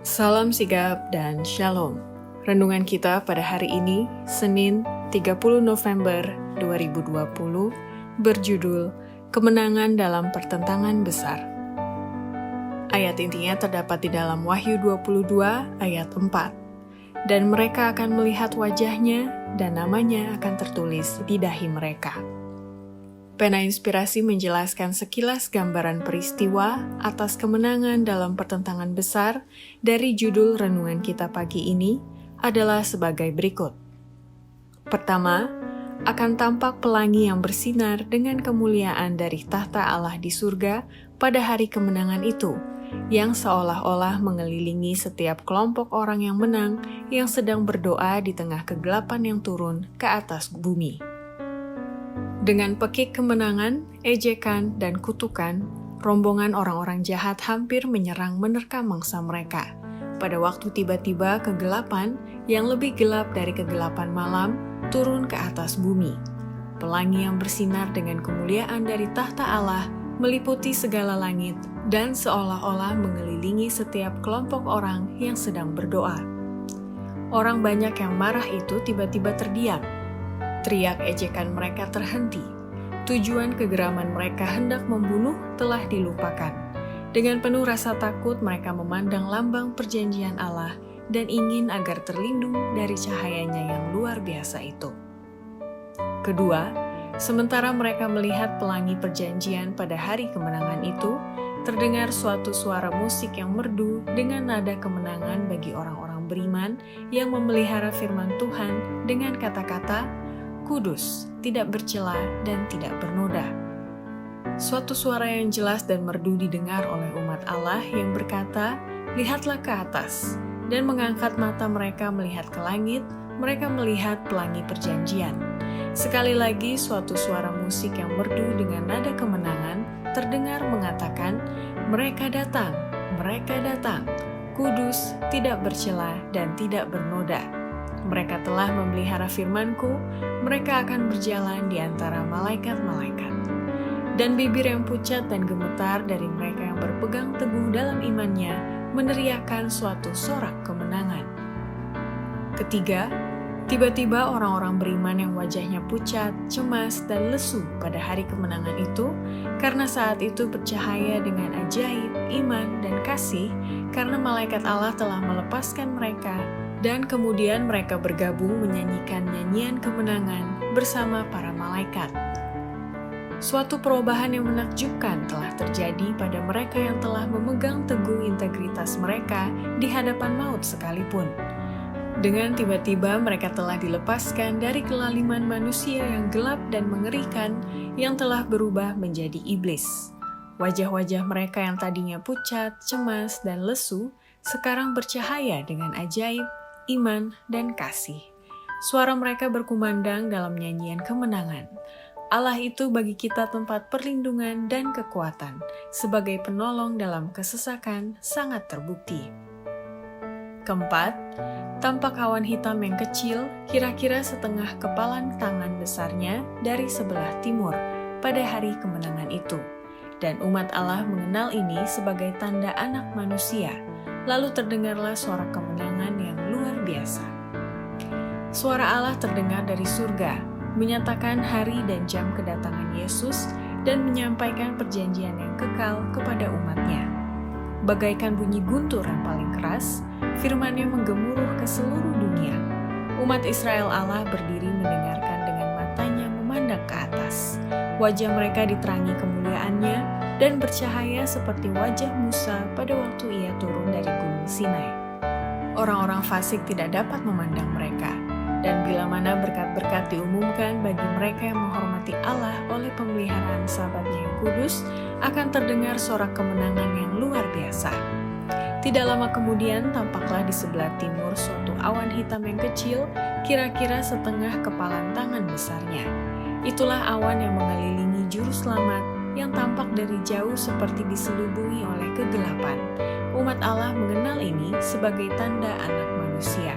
Salam sigap dan shalom. Renungan kita pada hari ini, Senin 30 November 2020, berjudul Kemenangan dalam Pertentangan Besar. Ayat intinya terdapat di dalam Wahyu 22 ayat 4. Dan mereka akan melihat wajahnya dan namanya akan tertulis di dahi mereka. Pena Inspirasi menjelaskan sekilas gambaran peristiwa atas kemenangan dalam pertentangan besar dari judul renungan kita pagi ini adalah sebagai berikut. Pertama, akan tampak pelangi yang bersinar dengan kemuliaan dari tahta Allah di surga pada hari kemenangan itu, yang seolah-olah mengelilingi setiap kelompok orang yang menang yang sedang berdoa di tengah kegelapan yang turun ke atas bumi. Dengan pekik kemenangan, ejekan, dan kutukan, rombongan orang-orang jahat hampir menerkam mangsa mereka. Pada waktu tiba-tiba kegelapan yang lebih gelap dari kegelapan malam turun ke atas bumi. Pelangi yang bersinar dengan kemuliaan dari tahta Allah meliputi segala langit dan seolah-olah mengelilingi setiap kelompok orang yang sedang berdoa. Orang banyak yang marah itu tiba-tiba terdiam. Teriak ejekan mereka terhenti. Tujuan kegeraman mereka hendak membunuh telah dilupakan. Dengan penuh rasa takut mereka memandang lambang perjanjian Allah dan ingin agar terlindung dari cahayanya yang luar biasa itu. Kedua, sementara mereka melihat pelangi perjanjian pada hari kemenangan itu, terdengar suatu suara musik yang merdu dengan nada kemenangan bagi orang-orang beriman yang memelihara firman Tuhan dengan kata-kata, Kudus, tidak bercela dan tidak bernoda. Suatu suara yang jelas dan merdu didengar oleh umat Allah yang berkata, lihatlah ke atas, dan mengangkat mata mereka melihat ke langit, mereka melihat pelangi perjanjian. Sekali lagi suatu suara musik yang merdu dengan nada kemenangan terdengar mengatakan, mereka datang, kudus, tidak bercela dan tidak bernoda. Mereka telah memelihara firman-Ku, mereka akan berjalan di antara malaikat-malaikat. Dan bibir yang pucat dan gemetar dari mereka yang berpegang teguh dalam imannya meneriakkan suatu sorak kemenangan. Ketiga, tiba-tiba orang-orang beriman yang wajahnya pucat, cemas, dan lesu pada hari kemenangan itu, karena saat itu bercahaya dengan ajaib, iman, dan kasih, karena malaikat Allah telah melepaskan mereka, dan kemudian mereka bergabung menyanyikan nyanyian kemenangan bersama para malaikat. Suatu perubahan yang menakjubkan telah terjadi pada mereka yang telah memegang teguh integritas mereka di hadapan maut sekalipun. Dengan tiba-tiba mereka telah dilepaskan dari kelaliman manusia yang gelap dan mengerikan yang telah berubah menjadi iblis. Wajah-wajah mereka yang tadinya pucat, cemas, dan lesu sekarang bercahaya dengan ajaib, iman, dan kasih. Suara mereka berkumandang dalam nyanyian kemenangan. Allah itu bagi kita tempat perlindungan dan kekuatan, sebagai penolong dalam kesesakan sangat terbukti. Keempat, tampak awan hitam yang kecil, kira-kira setengah kepalan tangan besarnya dari sebelah timur pada hari kemenangan itu. Dan umat Allah mengenal ini sebagai tanda anak manusia. Lalu terdengarlah suara kemenangan yang luar biasa. Suara Allah terdengar dari surga, menyatakan hari dan jam kedatangan Yesus dan menyampaikan perjanjian yang kekal kepada umatnya. Bagaikan bunyi guntur yang paling keras, firman-Nya menggemuruh ke seluruh dunia. Umat Israel Allah berdiri mendengarkan dengan matanya memandang ke atas. Wajah mereka diterangi kemuliaan-Nya dan bercahaya seperti wajah Musa pada waktu ia turun dari Gunung Sinai. Orang-orang fasik tidak dapat memandang mereka, dan bila mana berkat-berkat diumumkan bagi mereka yang menghormati Allah oleh pemeliharaan sahabatnya yang kudus, akan terdengar sorak kemenangan yang luar biasa. Tidak lama kemudian tampaklah di sebelah timur suatu awan hitam yang kecil, kira-kira setengah kepalan tangan besarnya. Itulah awan yang mengelilingi juru selamat yang tampak dari jauh seperti diselubungi oleh kegelapan. Umat Allah mengenal ini sebagai tanda anak manusia.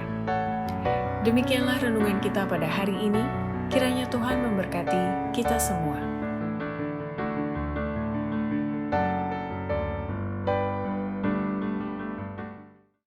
Demikianlah renungan kita pada hari ini. Kiranya Tuhan memberkati kita semua.